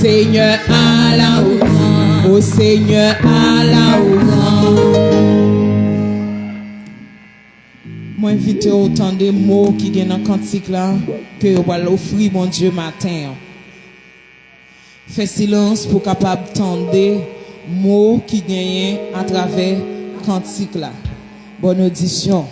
Seigneur, à la hauteur. Au Seigneur, à la hauteur. Moi, invite autant de mots qui viennent dans le cantique là, que vous allez offrir, mon Dieu, matin. Fais silence pour capable d'entendre des mots qui gagnent à travers le cantique là. Bonne audition.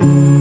Allô,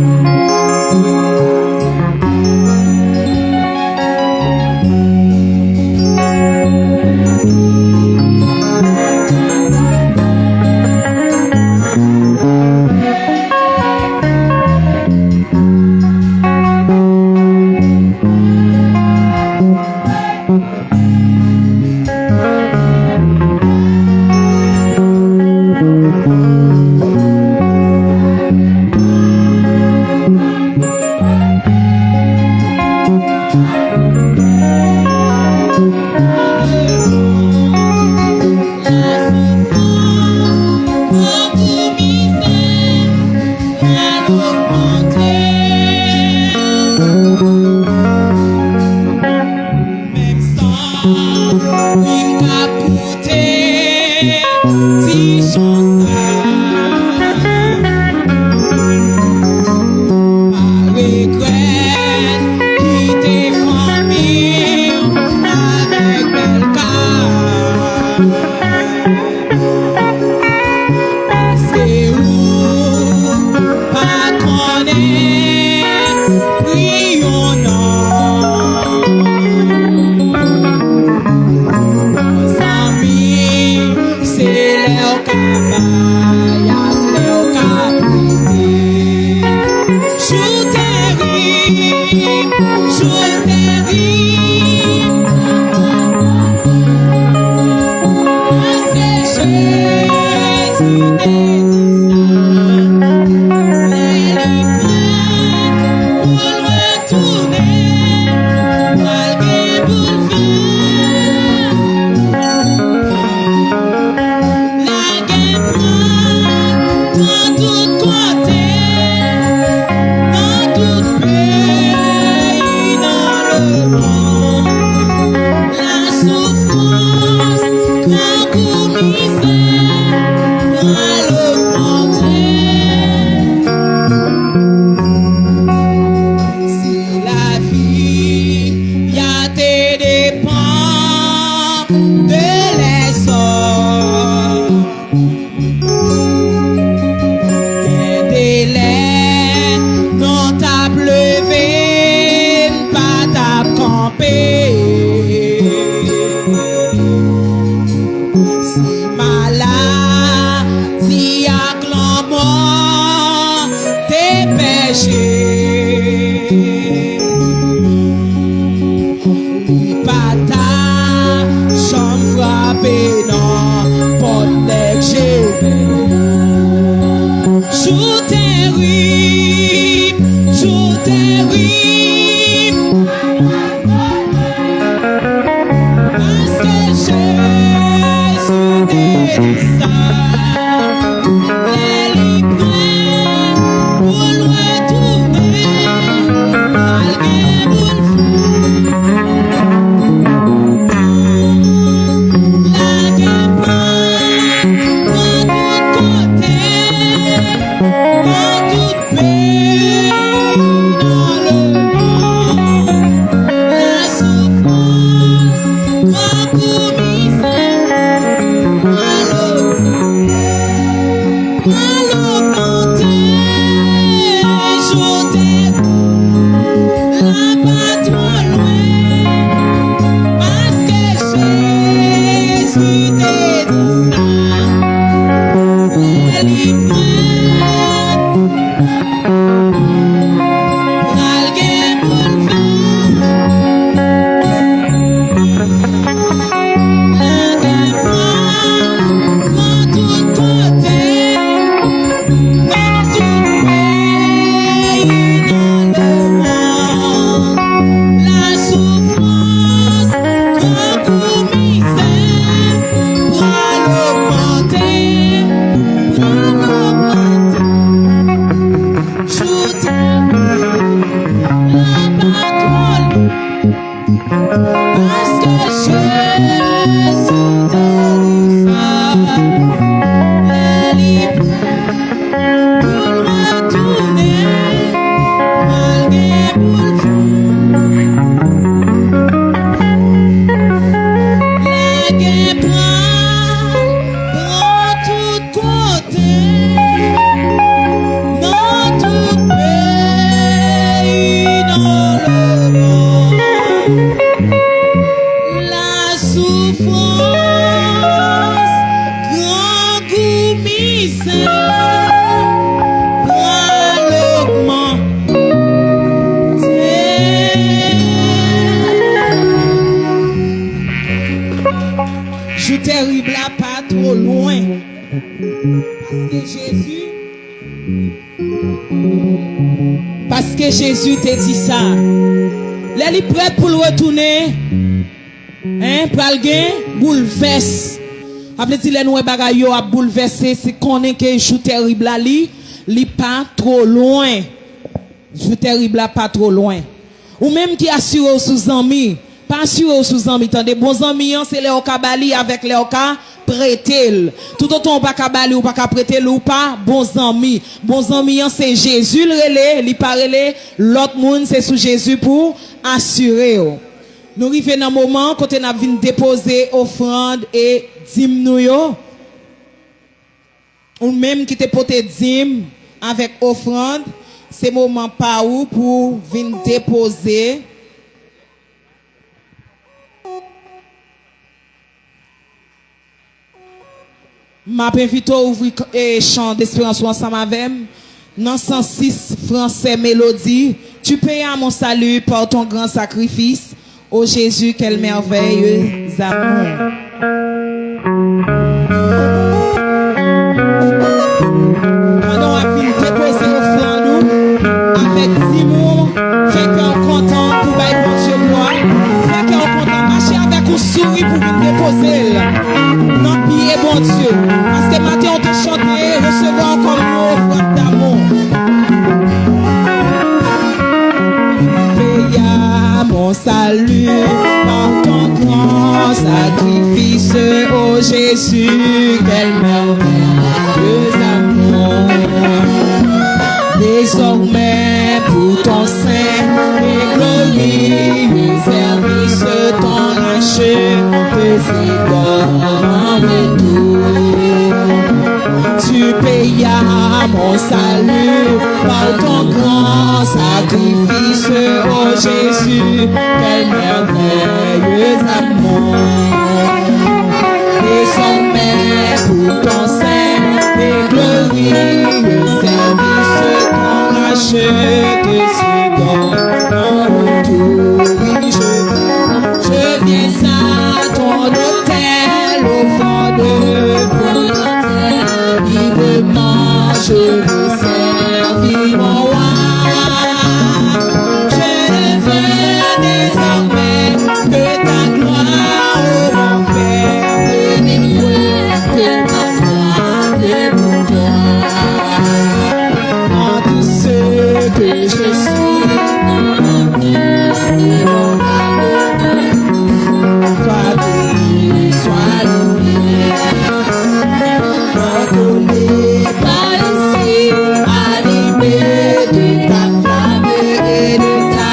Jésus, parce que Jésus t'a dit ça. Là, il est prêt pour le retourner. Hein, pour le bouleverse. Après, si les nous bagaille a bouleversé, c'est qu'on est que joue terrible là, li pas trop loin. Joue terrible là, pas trop loin. Ou même qui assure sous amis, pas assure sous amis, tant des bons amis, c'est les okabali avec les oka prêter. Tout autant pas kabali ou pas prêter ou pas bons amis. Bons amis c'est Jésus le relais, li pas relais, l'autre monde c'est sous Jésus pour assurer. Nous arrivons dans un moment quand on a venu déposer offrande et dîme nous yo. Ou même qui te porté dîme avec offrande, c'est moment pas où pour venir déposer. M'a invité à ouvrir chant d'espérance ensemble avec dans 106 français mélodie. Tu payes à mon salut par ton grand sacrifice. Ô Jésus, quel merveilleux amour. Pendant la fin déposer offrande nous avec Simon, fait qu'on content pour bailler pour Dieu gloire, fait qu'on content marcher avec un sourire pour venir déposer non pied bon Dieu. Parce que matin on te chanté recevoir encore une offrande d'amour. Paya mon salut par ton grand sacrifice, ô Jésus, quel merveilleux amour. Désormais pour ton saint et glorieux service, ton rachet en retour. Tu payas mon salut par ton grand sacrifice, ô Jésus, quel merveilleux amour. Désormais pour ton saint et glorieux service, ton rachet en retour. Je viens à ton autel au fond de mon autel, librement je veux servir mon roi. Je ne veux désormais que ta gloire, ô mon Père, que ta gloire de toi. En tout ce que je suis, sois loué, pardonné par ici, animé de ta flamme et de ta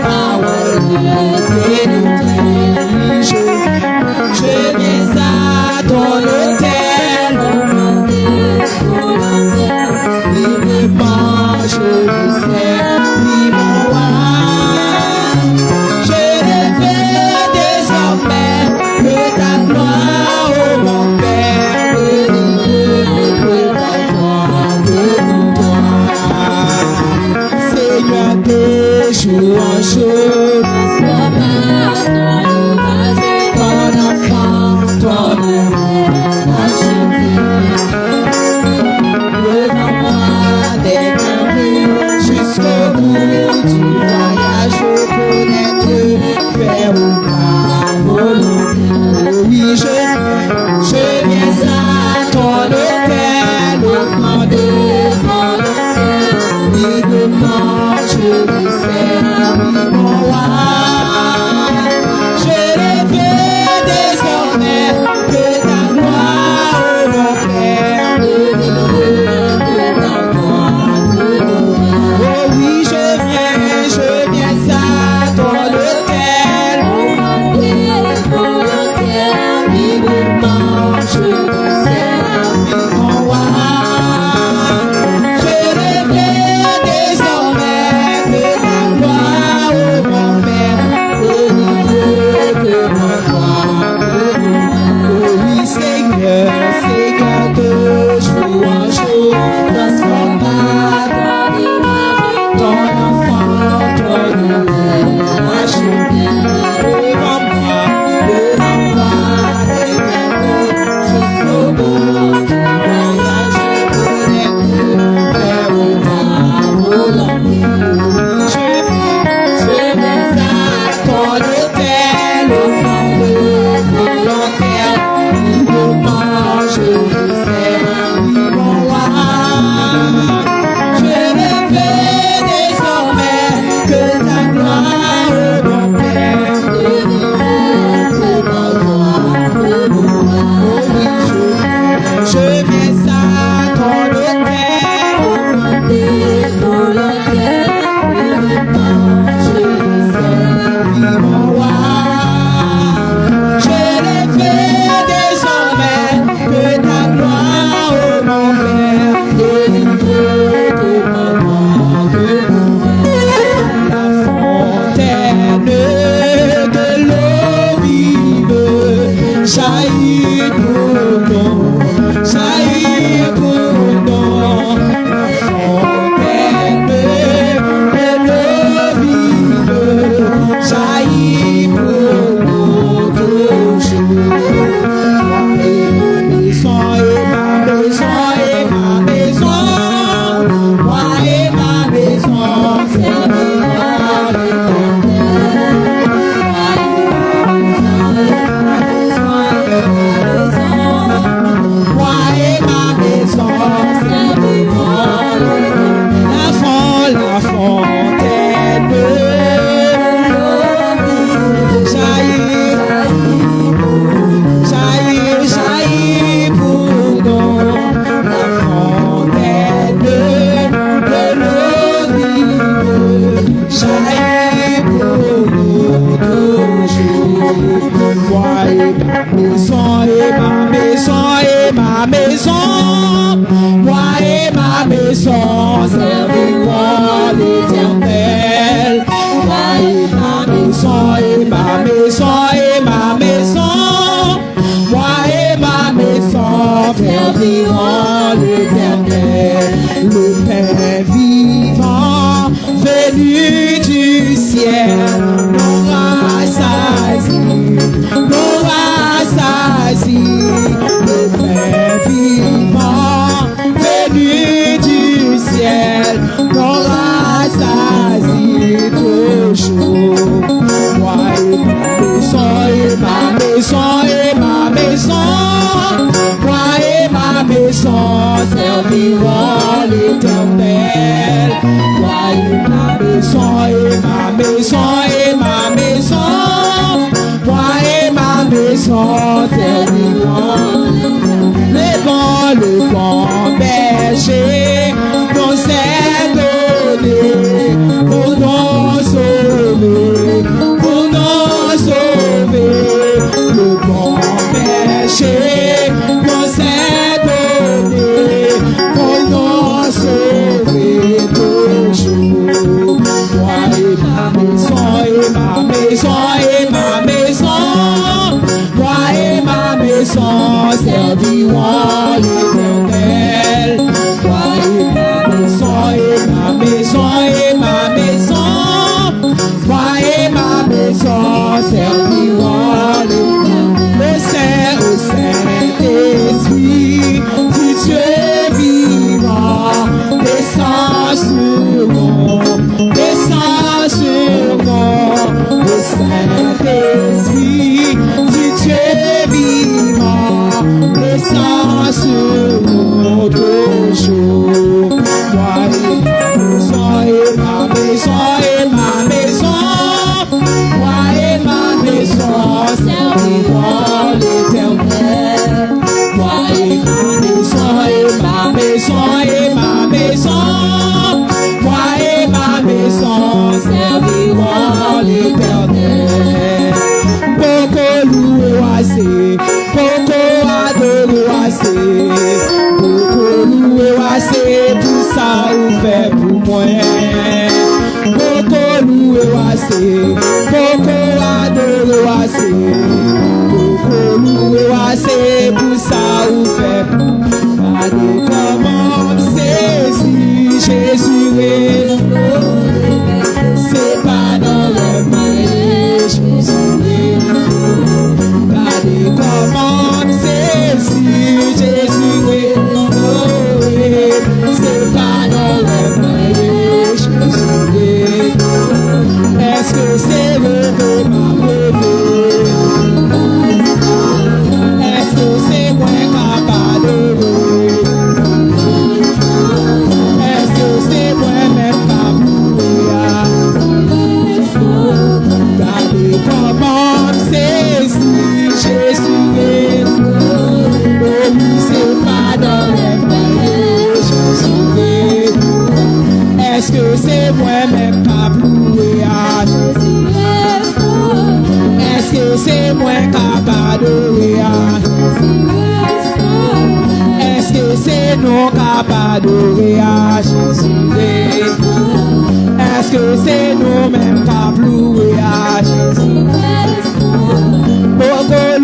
parole, et de tes je viens à ton autel, librement je veux servir mon roi. Je ne veux désormais que ta gloire, ô mon Père, que ta gloire de toi. Seigneur, de jour en jour, ton enfant, ton devant moi des campés, jusqu'au bout du voyage, connaître, faire ta volonté. Oui, je viens à ton autel, au devant librement, je veux servir mon roi. Je ne veux désormais que ta gloire, ô mon Père, que ta gloire. Oh oui, je viens à ton autel, librement, je veux servir mon roi. Je ne veux désormais que ta gloire, ô l'éternel. Moi et ma maison, et ma maison, et ma maison. Moi et ma maison servirons l'éternel. Le Père vivant, venu du ciel, nous rassasie, nous rassasie. Le Père vivant, venu du ciel, nous rassasie toujours. Moi et ma maison, et ma maison, moi et ma maison servirons l'éternel. Moi et ma maison, et ma maison, et ma maison, moi et ma maison serviront l'éternel. Le bon berger nous est donné pour nous sauver, pour nous sauver. Le bon berger nous est donné pour nous sauver toujours. Moi et ma maison, et ma maison, et ma maison, moi et ma maison servirons l'éternel. Moi et ma maison, et ma maison, et ma maison, moi et ma maison serviront l'éternel. Au Saint-Esprit, si Dieu vivant, descends sur nous, descends sur nous. Au Saint-Esprit, si Dieu vivant, descends sur nous toujours. Moi et ma maison, et ma maison, moi et ma maison serviront l'éternel. Moi et ma maison, et ma maison, et ma maison, moi et ma maison serviront l'éternel. Beaucoup louer assez, beaucoup adorer assez, beaucoup louer assez, tout ça vous fait pour moi. Beaucoup louer assez, beaucoup adorer assez, beaucoup louer assez, tout ça vous fait. Allez, comment saisir Jésus est, c'est pas dans le mariage, Jésus est. Allez, comment saisir Jésus est, c'est pas dans le mariage, Jésus est. Est-ce que c'est levé, ma levé? Est-ce que c'est moins capable de lever? Est-ce que c'est moins même capable de regardez comment saisir Jésus est. Oh oui, c'est pas dans les mains, Jésus est. Est-ce que c'est moi-même capable de Est-ce que c'est moi capable de Est-ce que c'est nous capable de Jésus est. Est-ce que c'est nous-mêmes capables de Jésus est. Beaucoup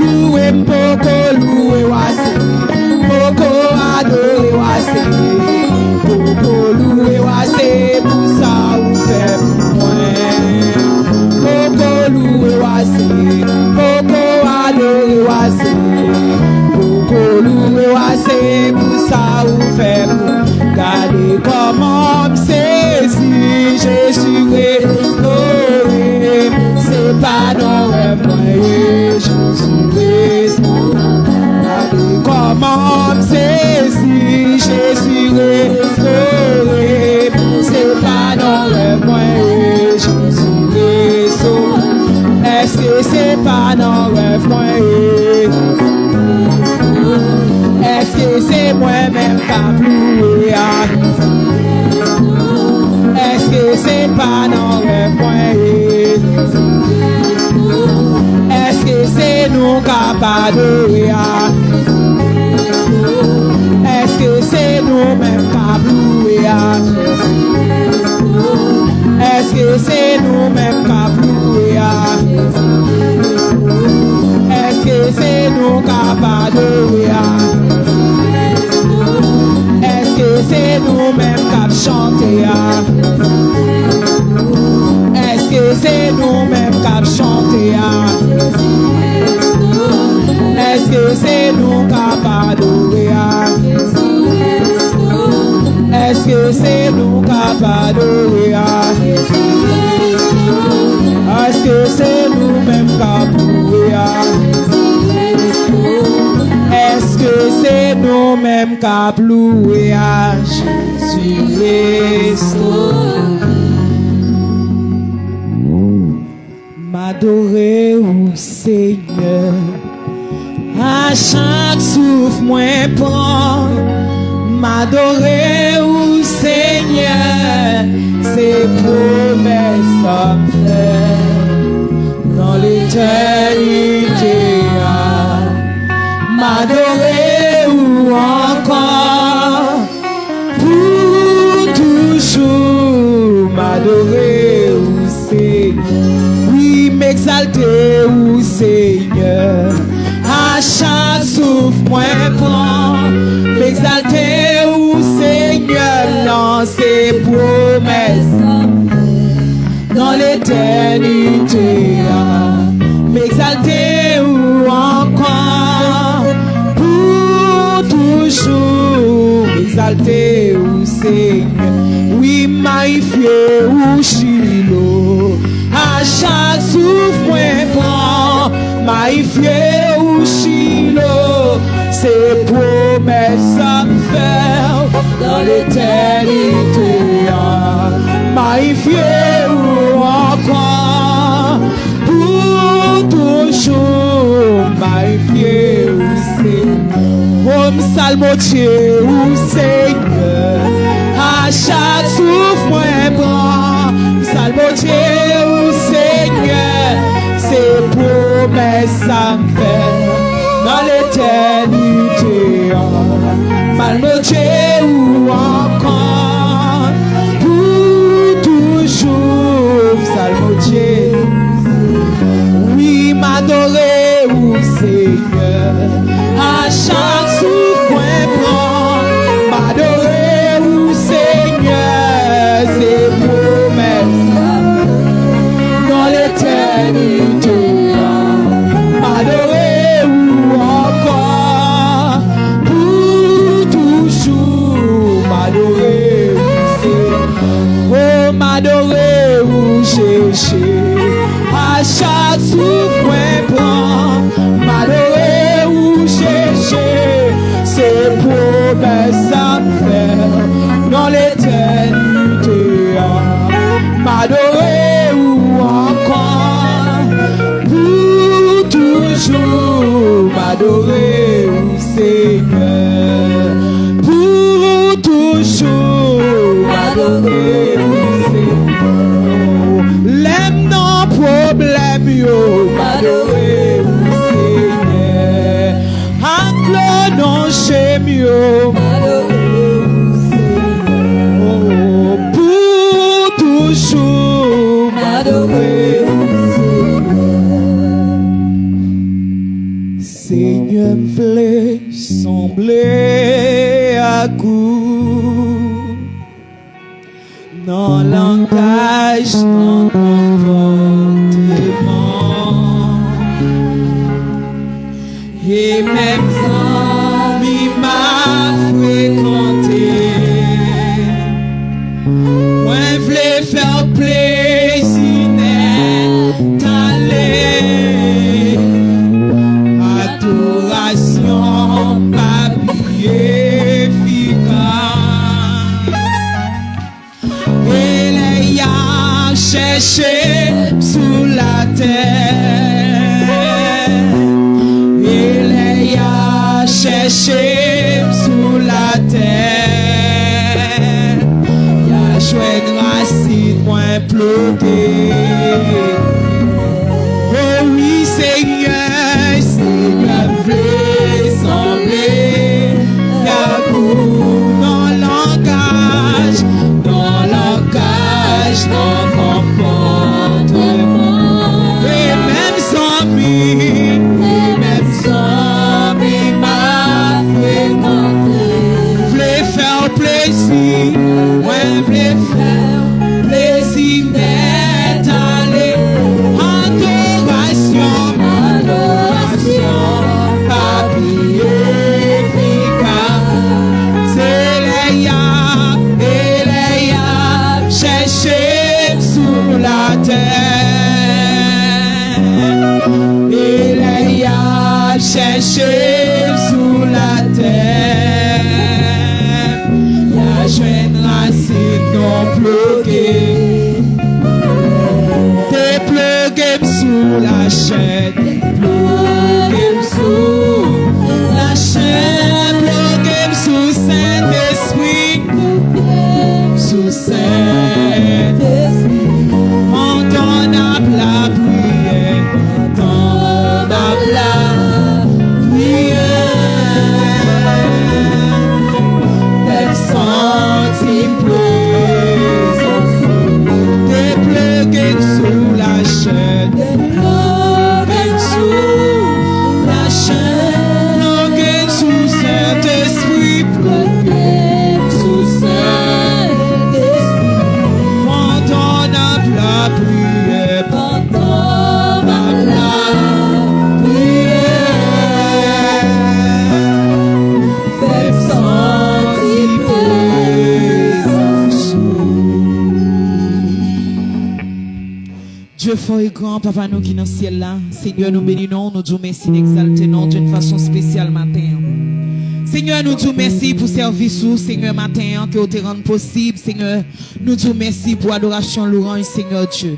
louer, voici. Beaucoup adorer, voici. Beaucoup louer, voici. Pour ça, vous faites moi. Beaucoup louer, voici. Beaucoup adorer, voici. Beaucoup louer, voici. Pour ça, vous faites moi. Regardez comment me saisir Jésus est. C'est pas dans le rêve, Jésus est. Regardez comment me saisir Jésus est. C'est pas dans le rêve, Jésus est. Est-ce que c'est pas dans le rêve? Est-ce que c'est moi-même capable? Est-ce que c'est pas dans le point? Est-ce que c'est nous capables? Est-ce que c'est nous-mêmes capables? c'est nous-mêmes qui avons est-ce que c'est nous qui avons est-ce que c'est nous-mêmes qui avons chanté est-ce que c'est nous-mêmes qui avons chanté est-ce que c'est nous qui avons adoré est-ce que c'est nous qui avons adoré est-ce que c'est nous-mêmes qui avons est-ce que c'est nous-mêmes qui avons loué à Jésus-Christ m'adorer au Seigneur à chaque souffle moins prend m'adorer au Seigneur ses promesses à faire dans l'éternité m'adorer ou encore pour toujours m'adorer au Seigneur oui m'exalter au Seigneur à chaque souffle moins prend m'exalter au Seigneur dans ses promesses dans l'éternité m'exalter ou encore pour toujours m'exalter au Seigneur oui magnifier ou Chilo à chaque souffle moins prend magnifier ou Chilo ses promesses à me faire dans l'éternité magnifier ou encore pour toujours magnifier ou Seigneur oh m'salmodier ou Seigneur à chaque souffle moins bras m'salmodier ou Seigneur ses promesses à me faire dans l'éternité m'salmodier ou encore pour toujours m'salmodier oui m'adorer au Seigneur à chaque souffle point prend m'adorer au Seigneur ses promesses dans l'éternité m'adorer ou encore pour toujours m'adorer oh m'adorer ou chercher à chaque souffle point prend m'adorer ou chercher ses promesses à me faire dans l'éternité m'adorer ou encore pour toujours m'adorer au Seigneur pour toujours m'adorer au Seigneur l'aime non problème yo m'adorer au Seigneur angle non chez mieux m'adorer au Seigneur pour toujours m'adorer au Seigneur Seigneur me fait sembler à coup dans langage dans comportement et même amis m'a fréquenté moi voulais faire plaisir d'aller adoration papier efficace et les y a cherché sous la terre et les y a cherché sous la terre y a chouette racine moins planté oh oui Seigneur Seigneur veut sembler qu'à vous dans langage dans comportement sous la terre. Il y a cherché sous la terre. La jeune racine non pluguée. T'es plugué sous la chaîne. Plugué sous la chaîne. Plugué sous Saint-Esprit. Sous Saint-Esprit. Entendable la prière. Entendable la prière. T'es senti plus. T'es plugué sous la chaîne. T'es plugué sous la chaîne. Plugué sous Saint-Esprit. Plugué sous Saint-Esprit. Pardonnable la prière. Pardonnable la prière. Fais sentir présence. Dieu fort et grand, Papa nous qui dans le ciel là, Seigneur nous bénissons, nous disons merci d'exalter nous d'une façon spéciale matin. Seigneur, nous disons merci pour service, Seigneur, matin, que vous te rende possible, Seigneur. Nous disons merci pour adoration, louange, Seigneur Dieu.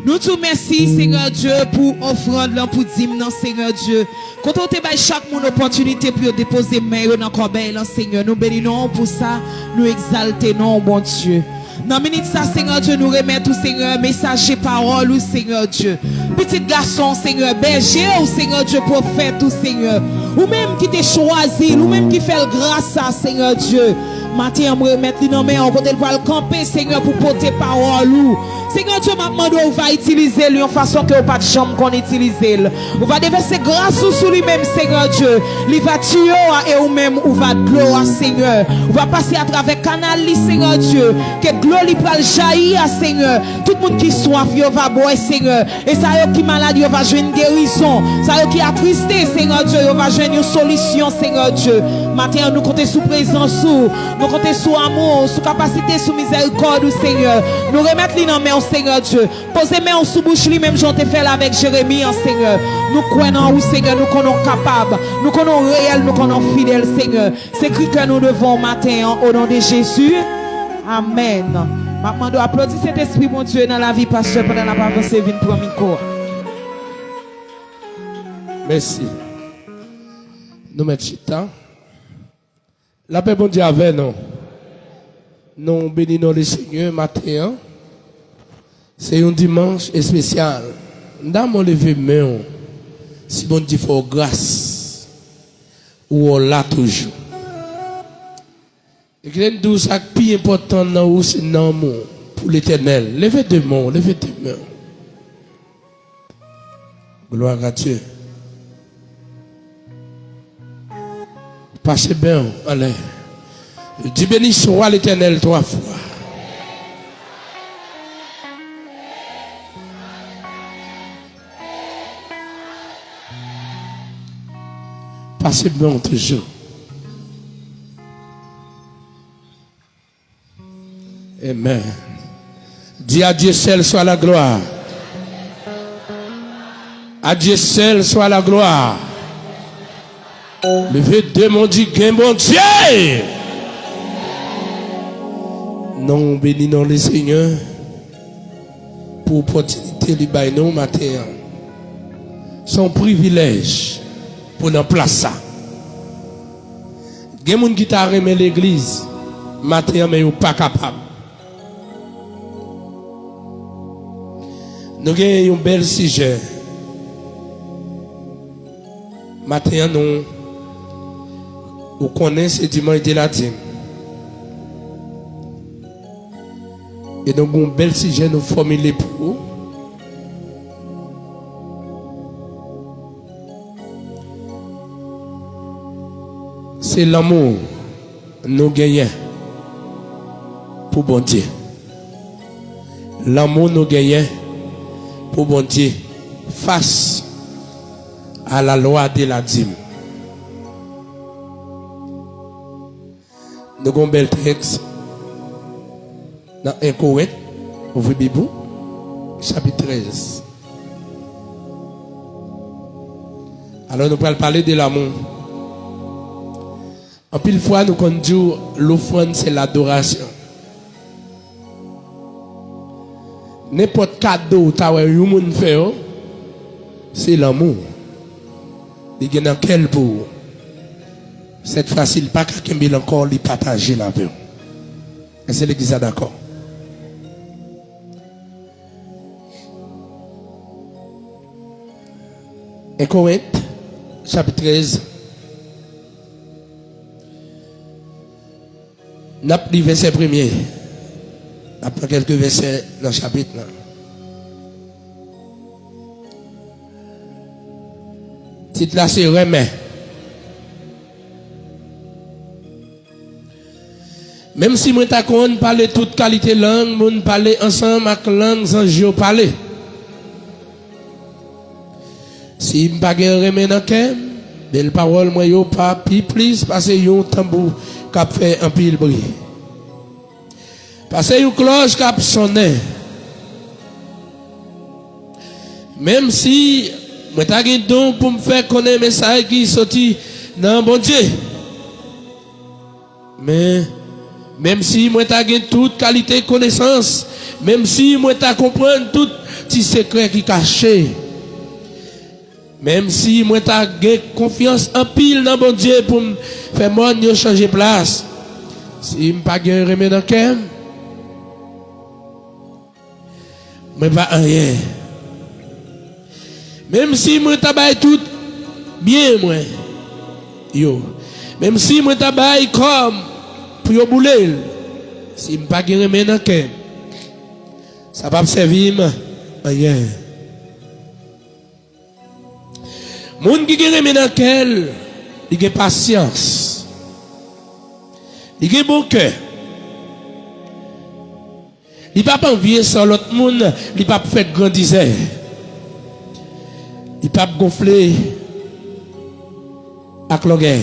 Nous disons merci, Seigneur Dieu, pour offrande, pour dîme, Seigneur Dieu. Quand on te donne chaque monde opportunité pour déposer main dans le corbeil, Seigneur, nous bénissons pour ça, nous exaltons, bon Dieu. Dans la minute ça, Seigneur Dieu, nous remettons, Seigneur, messager, parole, Seigneur Dieu. Petit garçon, Seigneur, berger, Seigneur Dieu, prophète, Seigneur. Ou même qui t'a choisi, ou même qui fait grâce à Seigneur Dieu. Matin, on me remettre dans mes mains, on va le camper, Seigneur, pour porter parole. Seigneur Dieu, m'a demandé, on va utiliser lui en façon que pas de chambre qu'on utilise. On va déverser grâce sur lui-même, Seigneur Dieu. Il va tuer et ou même, on va gloire, Seigneur. On va passer à travers canal, Seigneur Dieu. Que gloire va jaillir, Seigneur. Tout le monde qui soif, il va boire, Seigneur. Et ça y est qui malade, il va jouer une guérison. Ça y est qui attristé, Seigneur Dieu, il va jouer une solution, Seigneur Dieu. Maintenant, nous comptons sous présence, nous comptons sous amour, sous capacité, sous miséricorde, Seigneur. Nous remettons les noms, Seigneur Dieu. Posez main sous bouche, lui-même, j'en t'ai fait avec Jérémie, Seigneur. Nous croyons, Seigneur, nous connaissons capables, nous connaissons réels, nous connaissons fidèles, Seigneur. C'est cri que nous devons matin, au nom de Jésus. Amen. Maintenant, nous applaudissons cet esprit, mon Dieu, dans la vie, pasteur, pendant la parole, c'est venu pour micro. Merci. Nous mettons chita. La paix, bon Dieu, avec nous. Nous bénissons le Seigneur matin. C'est un dimanche spécial. Dans mon lever main, si bon Dieu fait grâce, ou on l'a toujours. Et que nous ça plus important dans nous, c'est dans nous pour l'Éternel. Levez deux mains, levez deux mains. Gloire à Dieu. Passez bien en l'air. Dis béni soit l'Éternel 3 fois. Passez bien toujours. Amen. Dis à Dieu seul soit la gloire. À Dieu seul soit la gloire. Levez deux mon Dieu, mon Dieu. Nous bénissons le Seigneur pour l'opportunité de lui nous matin. Son privilège pour nous placer ça. Il y a des gens qui t'a remis l'église matin, mais ils ne sont pas capables. Nous avons un bel sujet. Matin, nous connaissons ce dimanche de la dîme. Et nous avons un bel sujet nous formuler pour vous. C'est l'amour nous gagnons pour bon Dieu. L'amour nous gagnons pour bon Dieu face à la loi de la dîme. Nous avons un bel texte dans 1 Corinthiens, ouvrez Bible. chapitre 13. Alors nous allons parler de l'amour. En pile fois, nous conduisons l'offrande, c'est l'adoration. N'importe cadeau que tu as c'est l'amour. Il y a dans quel pour cette facile, pas qu'à encore les partager la vie. Est-ce que l'église est d'accord? Et Corinthe, chapitre 13. N'a pas le verset premier. Après quelques versets dans le chapitre. Là. Titre là, c'est remet. Même si moi t'accorde parler toute qualité langue, moi parler ensemble avec langue sans je parler. Si je pas remet dans le belle parole moi yo pas plus parce que yo tambour qui fait un pile bruit. Parce que yo cloche qui sonné. Même si moi t'ai un don pour me faire connaître message qui sorti dans bon Dieu. Mais même si moi t'ai toute qualité connaissance, même si moi t'ai comprendre tout petit secret qui caché. Même si moi t'ai confiance en pile dans bon Dieu pour me faire monde changer place. Si me pas gain remède dans cœur, moi pas rien. Même si moi t'ai tout bien moi. Yo. Même si moi t'ai comme pour yo bouler. Si me pas gain remède dans cœur. Ça va me servir rien. Moun qui gagne dans quel il a patience. Il a bon cœur. Il pas envier sur l'autre monde, il pas faire grandir. Il pas gonfler avec l'orgueil.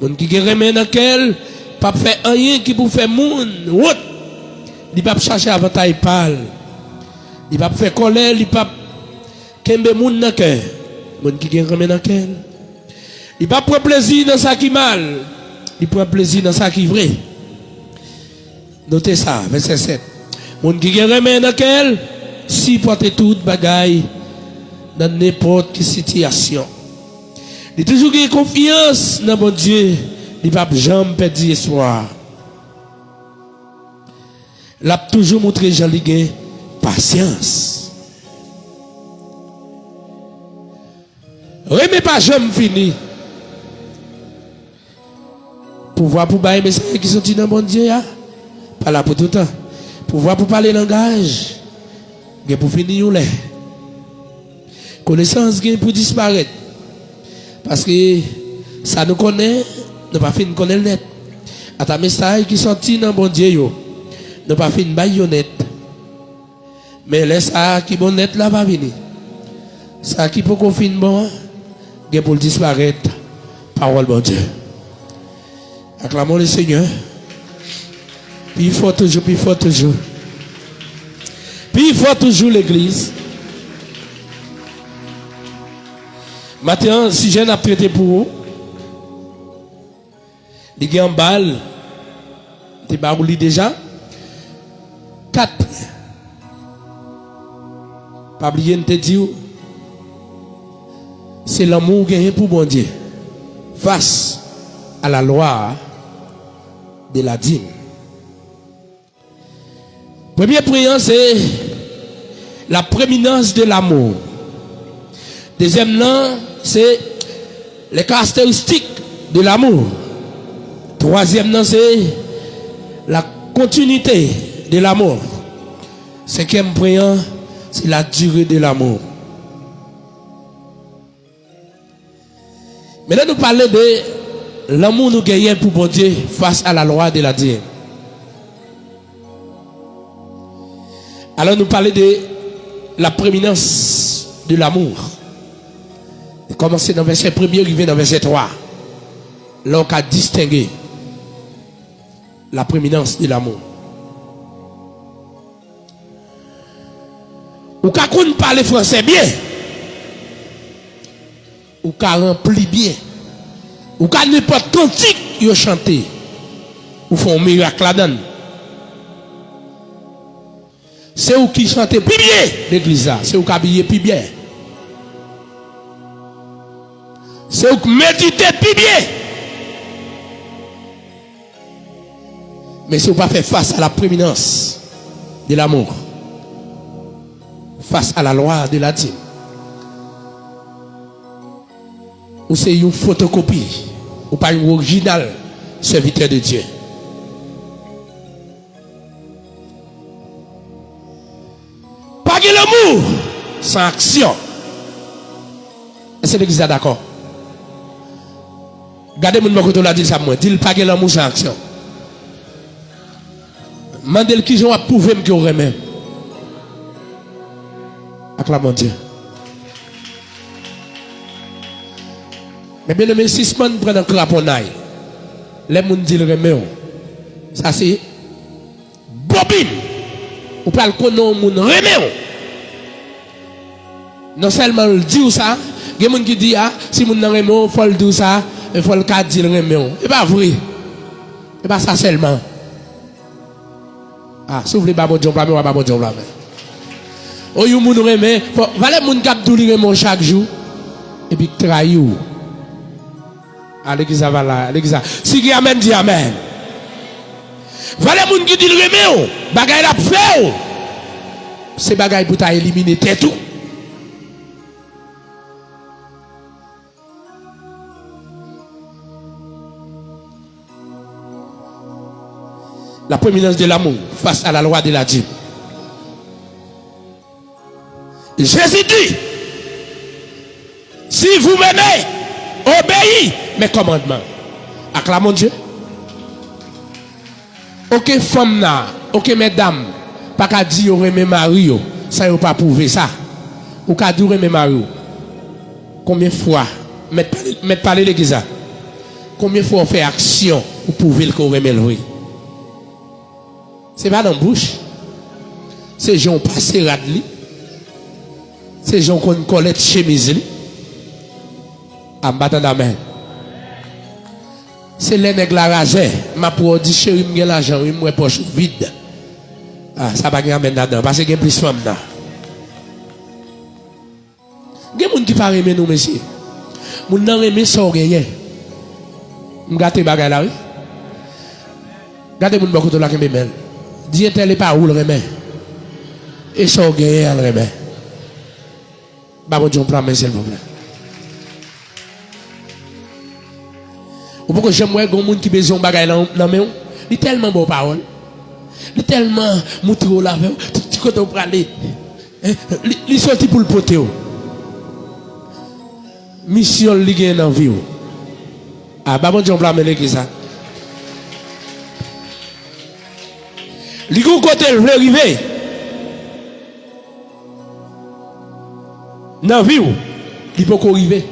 Moun qui gagne dans quel pas faire rien qui pour faire monde autre. Il pas chercher avantage pâle. Il pas faire colère, il pas kembe moun dans cœur. Mon qui gagne remet dans quel il pas prendre plaisir dans ça qui mal, il prend plaisir dans ça qui vrai. Notez ça, verset 7. Mon qui gagne remet dans quel si porter toute bagaille dans n'importe quelle situation. Il toujours gagne confiance dans mon Dieu, il pas jamais perdre espoir. Il a toujours montré Jean li gagne patience. Remets pas jamais fini. Pouvoir pour bailler mes messages qui sont dans mon Dieu, pas là pour tout le temps. Pouvoir pour parler langage, pour finir là. Connaissance pour disparaître. Parce que ça nous connaît, nous pas finir connaître net. À ta message qui sont dans mon Dieu, nous pas finir bailler net. Mais laisse ça qui bon net là va venir. Ça qui peut qu'on finisse bon. Pour disparaître, parole bon Dieu. Acclamons le Seigneur. Puis fort toujours, puis fort toujours. Puis fort toujours l'église. Maintenant, si je n'ai pas traité pour vous, il y a un bal, tu as déjà 4. Pas oublier de te dire. C'est l'amour gagné pour bon Dieu face à la loi de la dîme. Premier prière, c'est la prééminence de l'amour. Deuxième, c'est les caractéristiques de l'amour. Troisième, c'est la continuité de l'amour. Cinquième prière, c'est la durée de l'amour. Maintenant, nous parlons de l'amour nous gagnons pour bon Dieu face à la loi de la dîme. Alors, nous parlons de la prééminence de l'amour. Commencer dans le verset 1er, arriver dans le verset 3. Là, on a distingué la prééminence de l'amour. Ou ka kon parler français bien. Ou ka rempli bien. Ou ka n'importe cantique yo chanter. Ou font miracle là-dedans. C'est où qui chante plus bien l'église là, c'est où qui habille plus bien. C'est où qui médite plus bien. Mais si vous pas faire face à la prééminence de l'amour, face à la loi de la dîme, ou c'est une photocopie, ou pas une original serviteur de Dieu. Pas de l'amour sans action. Est-ce que l'église est d'accord? Regardez mon côté là dit ça moi, dit pas de l'amour sans action. Mandel qui ont approuvé que vous remet. Acclamons Dieu. Mais bien aimé, si ce man prend un craponnaille, les gens disent le remet. Ça c'est bobine. Ou pas le connaître moun remet. Non seulement le dit ça, il y a des gens qui disent si moun nan remet, il faut le dire ça, il faut le dire le remet. C'est pas vrai. C'est pas ça seulement. Ah, si vous voulez, bon Dieu, pas bon Dieu. Oh, you moun remet, valez moun kap dou li remet chaque jour, et puis trahir. Ah, l'église va là, l'église. Si qui amen, dit amen. Valez moun qui dit le remet, bagay la fait. C'est bagay pour ta éliminer tout. La prééminence de l'amour face à la loi de la dîme. Jésus dit, si vous m'aimez, obéissez mes commandements. Acclamons Dieu. Ok femme là, ok mesdames, pas qu'à dire remet Mario, ça n'a pas prouvé ça. Ou qu'à dire remet Mario. Combien de fois, mettre parler l'église, combien de fois on fait action pour prouver qu'on remet le oui. C'est pas dans la bouche. C'est gens passé radli. C'est gens qu'on collecte chemise li. En battant d'amen. C'est les nègres la raser. Ma pour dire chérie m'gen l'argent, oui moi poche vide. Ah, ça pas gagne là-dedans parce que y a plus femme là. Il y a des gens qui pas aimer nous monsieur. Moun nan aimer ça rien. M'gâte bagay là oui. Gardez moun beaucoup de la qui me Dieu tel est pas où le remet. Et ça gagne le remet. Bah bon Dieu prend mes s'il vous plaît. Ou pourquoi j'aimerais gon monde qui besoin bagay dans main. Il tellement beau parole. Il tellement moutro la tu côté pour aller. Il sorti pour le poter. Mission li gagne dans vie. Ah bah bon Dieu prend mes qui ça. Li gon côté le arriver. Dans vie il peut arriver.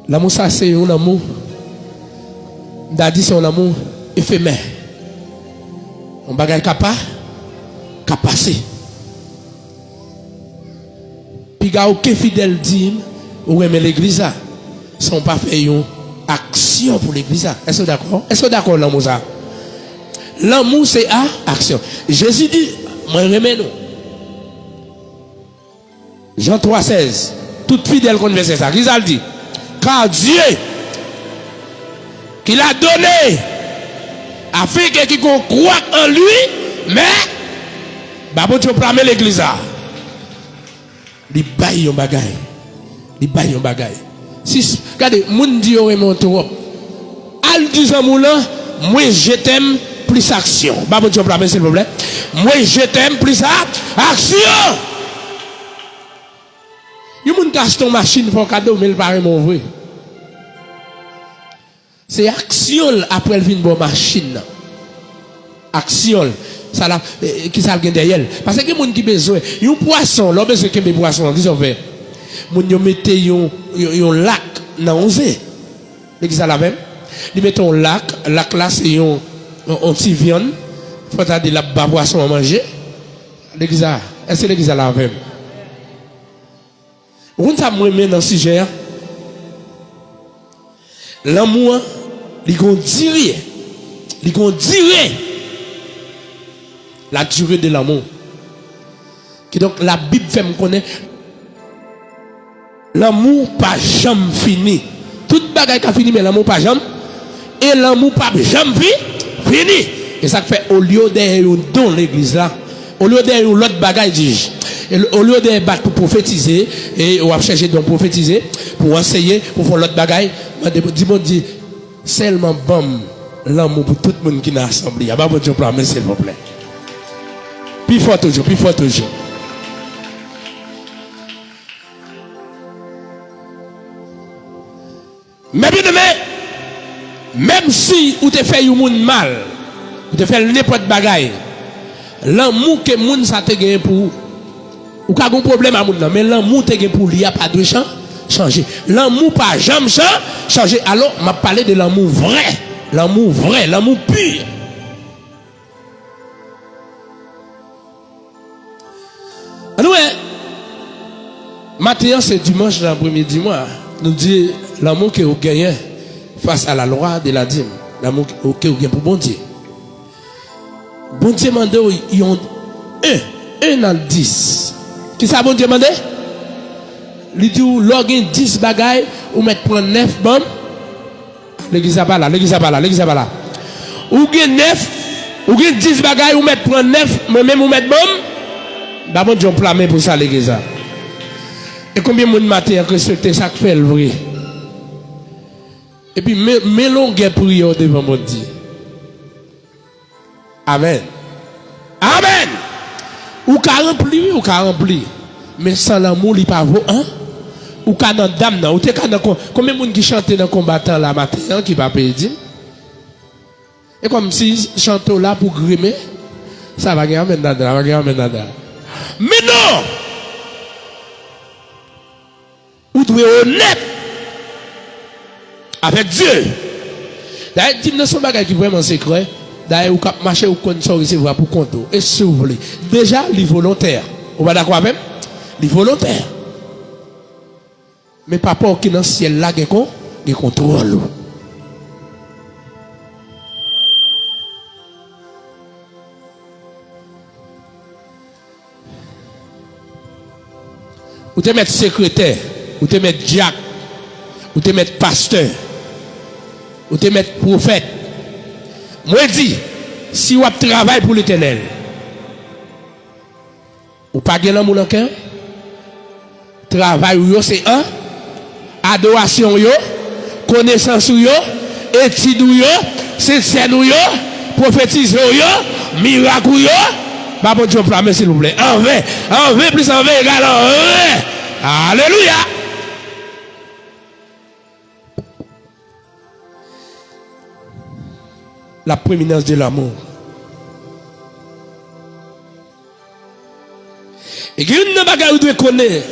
L'amour ça c'est un amour. D'adi c'est un amour éphémère. On bagaille capable passer. Puis ga aucun fidèle dit ou aimer l'église ça. Sont pas fait une action pour l'église. Est-ce que d'accord? Est-ce que d'accord l'amour ça? L'amour c'est action. Jésus dit moi remets nous. Jean 3,16. Toute fidèle qu'on verset ça. Qu'est-ce qu'il dit? Car Dieu qu'il a donné afin que quiconque croit en lui, mais bah bon Dieu prend l'église là. Il baille un bagay. Il baille un bagay. Si regardez, moun di yo remonte trop. Al di amour là, moi je t'aime plus action. Bah bon Dieu prend s'il vous plaît. Moi je t'aime plus action. Yon moun cache ton machine pour cadeau mais il paraît mon vrai. C'est action après le vin bon machine. Action ça là qui ça gagne derrière parce que moun qui besoin yon poisson, l'on besoin que des poissons, qu'est-ce qu'on fait? Moun yo mette yon lac dans osé. L'église la même. Ils mettent un lac là c'est yon petit viande Faut dire la bas poisson à manger. L'église a, est-ce que l'église a la même? On t'a moins dans ce sujet. L'amour, il conduit la durée de l'amour. Qui donc la Bible fait me connaître. L'amour pas jamais fini. Toute bagaille qui a fini, mais l'amour pas jamais. Et l'amour pas jamais fini. Et ça fait au lieu d'un don l'église là, au lieu d'un l'autre bagaille dit, au lieu d'un battre pour prophétiser et on va chercher donc prophétiser pour enseigner pour faire l'autre bagaille, dis-moi dit seulement bon l'amour pour tout le monde qui est dans l'assemblée. Ah bah bon Dieu mais s'il vous plaît. Puis fort toujours, puis fort toujours. Mais bien aimé, même si vous te fait un monde mal, vous te fait n'importe bagaille, l'amour que moun ça te gagne pour ou ka gon problème à moun mais l'amour te gagne pour lui a pas de changer. L'amour pas jamais changer. Alors m'a parlé de l'amour vrai, l'amour pur. Alors matin c'est dimanche dans le premier du mois, nous dit l'amour que vous gagnez face à la loi de la dîme, l'amour que vous gagnez pour bon Dieu. Bon Dieu m'a dit, ils ont 1 dans 10. Qui ça bon Dieu m'a dit? Il dit, login 10 bagailles, ou mettre prendre 9 bombes. L'église a pas là. Ou gagne 9, ou gagne 10 bagailles, ou mettre prendre 9, moi-même ou mettre bombes. Bah bon Dieu plamé pour ça l'église. Et combien de monde matin respecter ça que fait le vrai? Et puis, mêlons guerre prière devant mon Dieu. Amen. Amen. Ou ka rempli. Mais sans l'amour, il pas vaut, hein? Ou ka dans dame, ou te ka dans combien de monde qui chante dans combattant la matin, qui va payer? Et comme si chante là pour grimer, ça va gagner nada. Mais non! Ou doit honnête avec Dieu. D'ailleurs, dis-moi son bagage qui est vraiment secret. D'ailleurs, vous cap marcher ou qu'on recevoir pour compte. Et si vous voulez. Déjà, les volontaires. Vous êtes d'accord avec? Les volontaires. Mais papa qui dans le ciel là, il contrôle. Vous te mettre secrétaire, vous te mettre diacre, vous te mettre pasteur, vous te mettre prophète. Moi dis, si vous travaillez pour l'Éternel, vous pas gagner l'amour dans le cœur. Travail c'est un, adoration yo, connaissance yo, étude yo, sincère yo, prophétise yo, miracle yo. Pas bon Dieu blâmer s'il vous plaît. En 20 plus en 20 égale en 20. Alléluia. La prééminence de l'amour. Et il y a une bagarre où vous devez connaître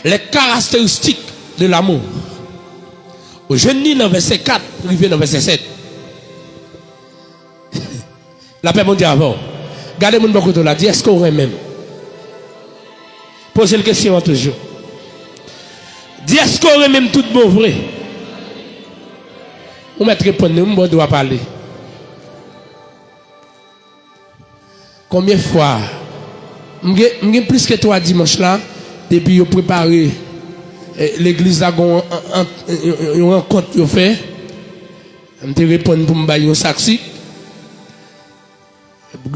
les caractéristiques de l'amour. Au jeune dans verset 4, arrivé dans verset 7. La paix mondiale avant. Gardez mon bon côté là, dit est-ce qu'on aurait même? Posez la question toujours. Dis est-ce qu'on aurait même tout bon vrai? On va te répondre, on doit parler. Combien de fois? J'ai plus que 3 dimanches là, depuis que préparé l'église là, une rencontre que fait. Je te réponds pour me bailler un saxi.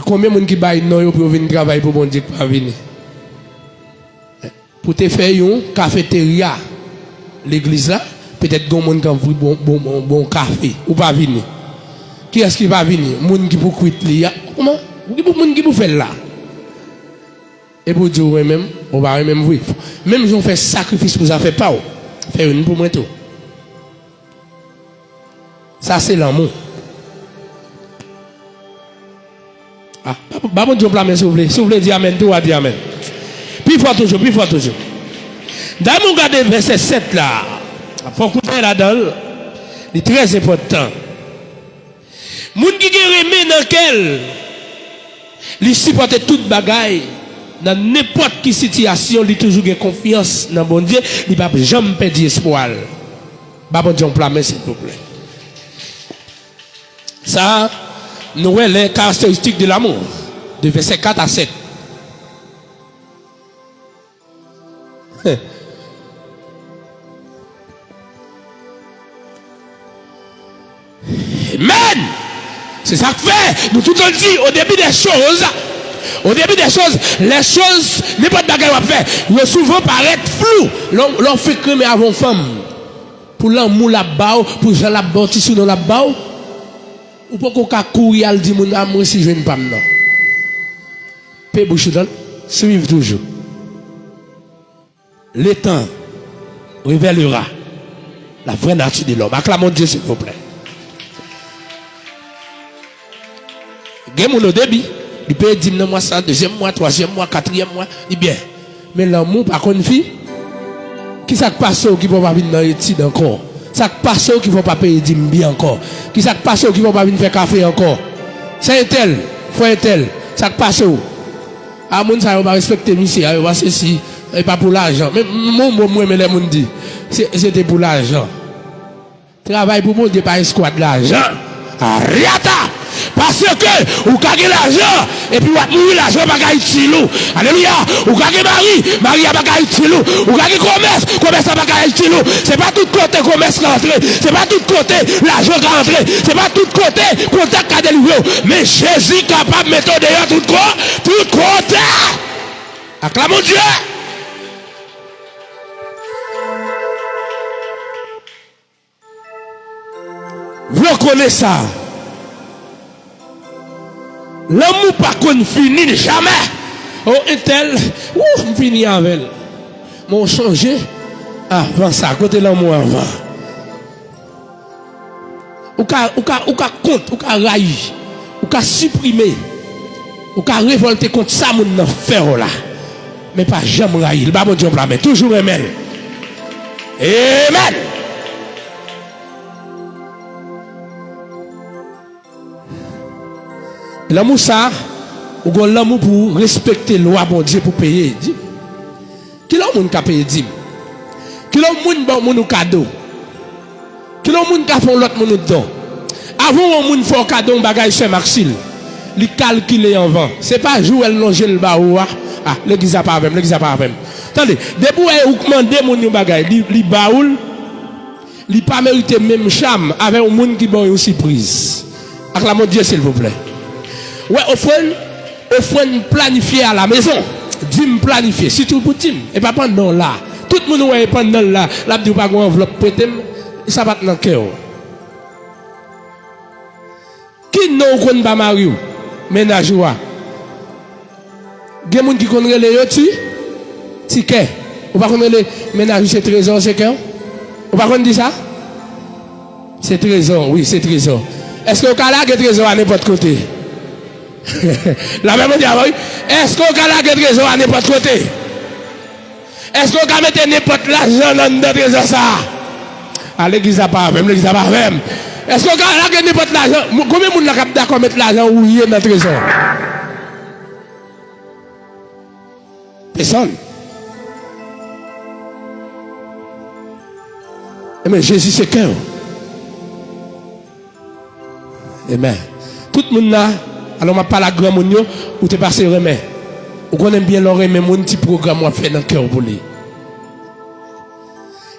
Combien de gens qui baillent non pour venir travailler pour bon Dieu qui va venir? Pour te faire une cafétéria, l'église là, peut-être que gens qui ont bon café ou pas venir. Qui est-ce qui va venir? Moun qui pour quitter. Comment? Moun qui pour faire là? Et pour dire même, on va même vivre. Même si on fait sacrifice pour ça, fait pas. Faire une pour moi tout. Ça c'est l'amour. Ah, bon Dieu blâme s'il vous plaît. Si vous voulez dire amen, tout va dire amen. Puis fort toujours. Dans mon garde verset 7 là, faut couper là-dedans. C'est très important. Moun qui remè dans lequel il supporte toute bagaille. Dans n'importe quelle situation, il toujours une confiance dans bon Dieu, il ne va jamais perdre espoir. Bon Dieu, on blâme, s'il vous plaît. Ça, nous voyons les caractéristiques de l'amour, de verset 4 à 7. Amen. C'est ça que fait. Nous tout le dit au début des choses. Les choses, n'importe quoi qu'on fait, ils souvent paraissent flou. L'on fait crémer avant femme. Pour l'amour là-bas, pour Jean là-bas, tissu dans là-bas. Ou pour qu'on courir, elle dit, mon amour, si je ne pas maintenant. Paix bouche dans, suivre toujours. Le temps révélera la vraie nature de l'homme. Acclamons Dieu, s'il vous plaît. Game au début, il peut dire non moi ça, deuxième mois, troisième mois, quatrième mois, il bien. Mais l'amour par contre fille, qui ça passe qui va pas venir dans l'étude encore, ça passe qui va pas payer dîme bien encore, qui ça passe qui va pas venir faire café encore. C'est un tel, faut un tel, ça passe. Ah moun ça va respecter monsieur, va ceci, et pas pour l'argent. Mais moi mais les moun dit, c'était pour l'argent. Travail pour mon Dieu pas escouade l'argent. Ariata. Parce que vous gagnez l'argent et puis vous mourir l'argent pas gagne lou. Alléluia. Vous gagnez Marie a pas gagne lou. Vous gagnez commerce a pas gagne lou. C'est pas tout côté commerce qui rentre, c'est pas tout côté l'argent qui rentre, c'est pas tout côté contact qui a délivré. Mais Jésus capable de mettre dehors tout côté. Acclamons Dieu. Vous connaissez ça. L'amour par contre finit jamais. Oh, un tel, on finit avec elle. Mon changé avant ça, côté l'amour avant. Ou ka compte, ou ka raï, ou ka supprimer, ou ka révolter contre ça, mon nan faire là. Mais pas jamais raï. Le bas mon Dieu blâme, toujours amen. Amen. L'amour ça, ou gon l'amour pour respecter loi bon Dieu pour payer. Qui l'on moun ka payer dim? Qui l'on moun bon moun cadeau? Qui l'on moun ka font l'autre moun don? Avant on moun font cadeau bagay chez Maxil. Li calculer en vent. C'est pas jouer le longer le ba ou ah l'église a pas même, l'église a pas même. Attendez, debout ou commander moun bagay, li baoul, li pas mérité même cham avec un moun qui bon une surprise. Acclamons Dieu s'il vous plaît. Ouais, offrande planifier à la maison. Dim planifier, surtout pour Tim. Et pas pendant là. Tout le monde ouais pendant là. Là, tu pas enveloppe prêter, ça va dans le cœur. Qui non connaît pas Mario? Ménage ou pas? Il y a des gens qui connaissent les yotu? Ticket. Ou pas connaître les ménages, c'est trésor, c'est quoi? Ou pas connaître ça? C'est trésor, oui, c'est trésor. Est-ce que vous avez un trésor à n'importe côté? La même chose, est-ce qu'on a la trésor à n'importe côté? Est-ce qu'on a mettre n'importe l'argent dans le trésor ça? À l'église à part même, l'église à part même. Est-ce qu'on a la n'importe l'argent? Combien de monde est d'accord mettre l'argent où il est dans le trésor? Personne. Mais Jésus c'est cœur. Amen. Tout le monde là. Alors, je parle à grand monde, ou tu passes remède. Ou qu'on aime bien leur remède, mon petit programme, on fait dans le cœur pour lui.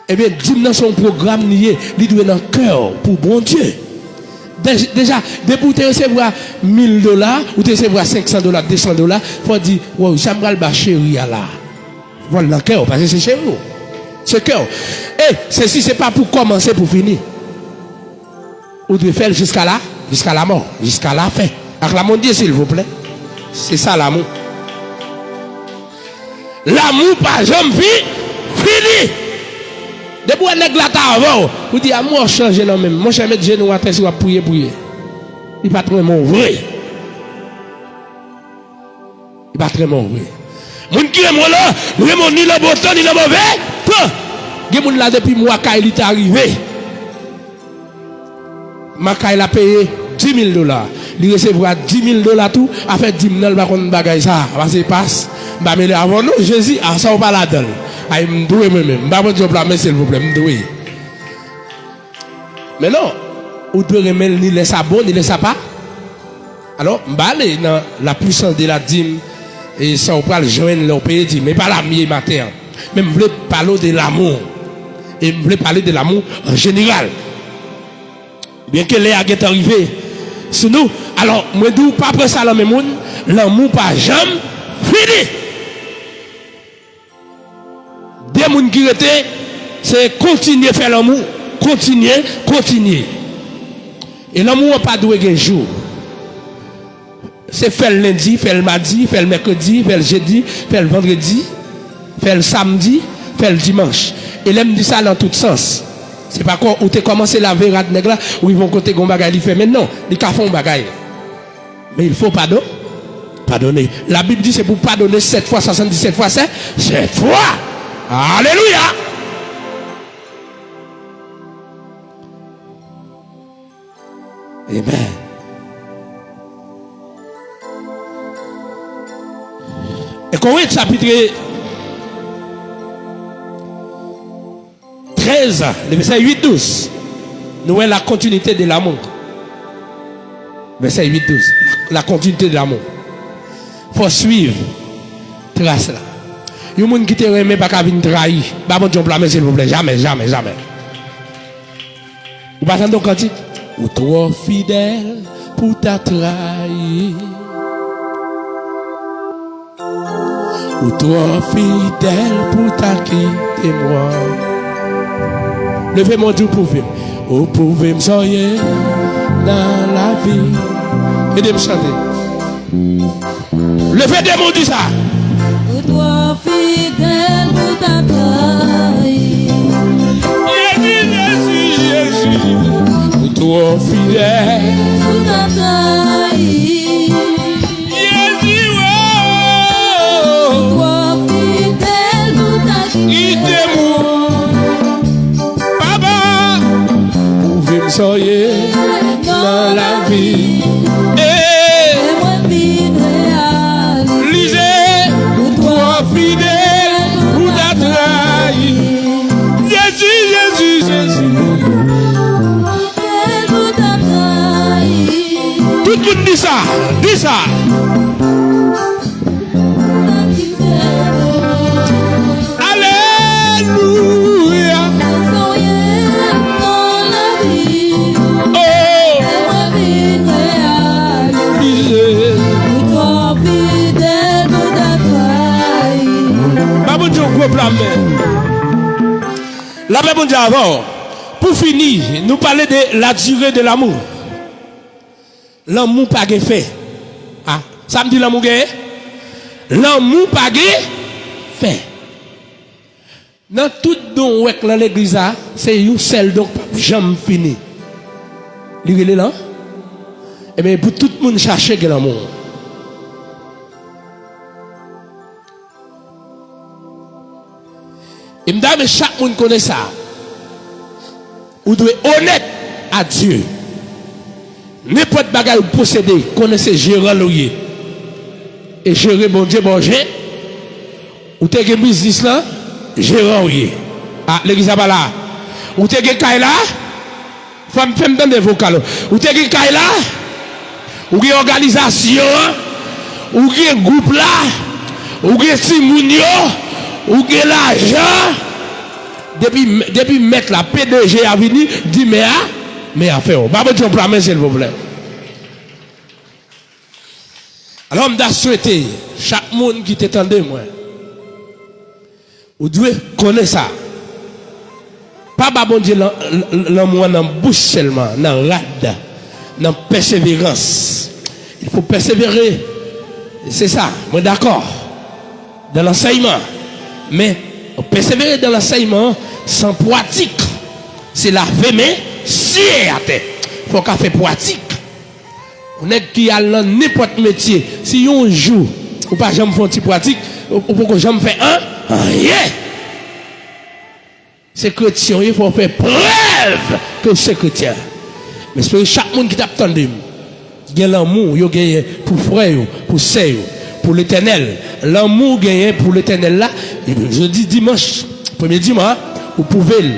Eh bien, dis dans son programme, il doit dans le cœur pour bon Dieu. Déjà, depuis que tu recevras $1000, ou tu recevras $500, $200, il faut dire, wow, ça me va le chéri là. Voilà dans le cœur, parce que c'est chez vous. C'est cœur. Et ceci, ce n'est pas pour commencer, pour finir. Ou de faire jusqu'à là, jusqu'à la mort, jusqu'à la fin. Acclamons Dieu s'il vous plaît. C'est ça l'amour. L'amour pas jamais fini. Depuis un nègre là avant, vous dites amour change non même. Mon cher mettre genou à terre sur prier. Il pas très mon vrai. Il pas très mon vrai. Moun qui aime là, nous aimons ni le bon temps ni le mauvais. Toi, des là depuis moi quand il est arrivé. Ma il a payé 10 000 dollars. Il recevra 10 000 dollars tout, a fait 10 000 par contre bagaille ça. Parce que passe, bah mais avant nous, Jésus, ah ça on pas la donne. Ah il me doué moi-même. Bah bon Dieu blâmer s'il vous plaît, me doué. Mais non, ou de remettre ni laisse ça bon, ni laisse ça pas. Alors, bah aller dans la puissance de la dîme et ça on pas le joindre leur pays dit mais pas la mienne matin. Mais je voulais parler de l'amour. Et je voulais parler de l'amour en général. Bien que l'air est arrivé sur nous, alors, moi, je ne pas après ça, l'amour pas jamais fini. Des gens qui étaient, c'est continuer à faire l'amour, continuer. Et l'amour n'a pas doué un jour. C'est faire le lundi, faire le mardi, faire le mercredi, faire le jeudi, faire le vendredi, faire le samedi, faire le dimanche. Et l'aime dit ça dans tout sens. C'est pas quoi où tu commencé la verade nègre où ils vont côté gon bagay li fait mais non, ils font bagay. Mais il faut pardonner. La Bible dit c'est pour pardonner 7 fois 77 fois 7 fois. Alléluia. Amen. Et Corinthiens chapitre 13, le verset 8-12, nous voyons la continuité de l'amour. Verset 8-12, la continuité de l'amour. Il faut suivre trace là. Il y a des gens qui te remettent pas qu'à venir trahir. Bah bon Dieu blâmer s'il vous plaît, jamais. Vous pas entendre cantique? Ou trop fidèle pour ta trahir. Ou trop fidèle pour ta quitter moi. Levez mon Dieu pour vivre. Vous pouvez me soigner dans la vie. Aidez-moi à chanter. Levez des mots du ça. Ou toi fidèle pour ta trahir. Jésus. Ou toi fidèle Pour ta trahir. Jésus. Ou toi fidèle pour ta Aidez-moi. Soyez dans la vie. Et lisez, toi fidèle pour ta trahir. Jésus. Tout le monde dit ça. Alléluia. La Bible dit avant, pour finir, nous parler de la durée de l'amour. L'amour pas fait. Ah, ça me dit l'amour gay? L'amour pas fait. Dans tout don dans l'église, c'est une seule donc jamais fini. Vous là? Eh bien, pour tout le monde chercher l'amour. Et me dit, chaque monde connaît ça. Vous devez honnête à Dieu. N'importe bagaille vous possédez, connaissez gérer l'ouïe. Et gérer bon Dieu, bon Dieu. Ou t'es un business là, gérer l'ouïe. Ah, l'église là. Ou t'es un caille là, femme dans des vocales. Ou t'es un caille là, ou une organisation, ou un groupe là, ou un timounio. Ou que l'argent depuis mettre la PDG à venir dit mais à faire pas besoin de prendre s'il vous plaît. Alors on doit souhaiter chaque monde qui t'étendait moi vous devez connaître ça pas bon Dieu l'amour dans bouche seulement dans rade dans persévérance il faut persévérer c'est ça moi d'accord dans l'enseignement. Mais persévérer dans l'enseignement sans pratique, c'est la veille si à terre. Il faut qu'on fasse pratique. On est qui a n'importe métier. Si on joue, ou pas jamais faire une pratique, ou pour jamais faire rien. C'est chrétien, il faut faire preuve que c'est chrétien. Mais c'est chaque monde qui t'a attendu. Il y a l'amour, il y a pour frère, pour sœur, pour l'éternel. L'amour gagné pour l'éternel là. Je dis dimanche, premier dimanche, vous pouvez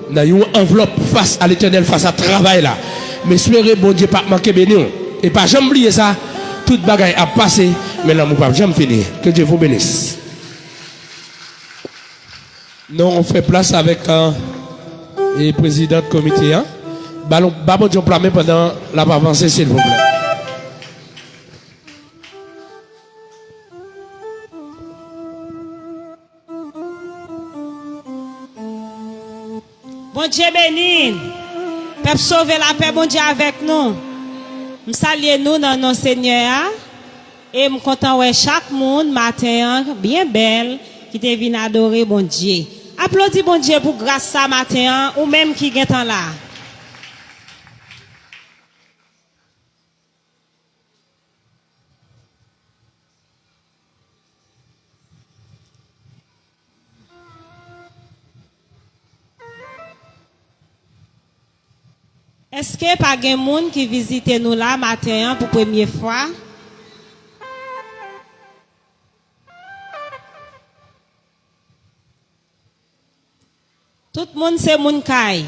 dans une enveloppe face à l'éternel, face à travail là. Mais espérez, bon Dieu, pas manquer béni. Et pas jamais oublier ça. Toute bagaille a passé, mais l'amour pas jamais fini. Que Dieu vous bénisse. Non, on fait place avec le président de comité. Hein? Ballon, Babo Dion Plamé pendant la avancée, s'il vous plaît. Bon Dieu béni. Peuple sauver la paix, bon Dieu avec nous. Je salue nous dans nos seigneurs. Et je suis content de chaque monde matin bien belle qui te venu adorer bon Dieu. Applaudis bon Dieu pour grâce ça matin ou même qui est là. Est-ce que pas de monde qui visite nous là matin pour première fois? Tout le monde c'est moun kay.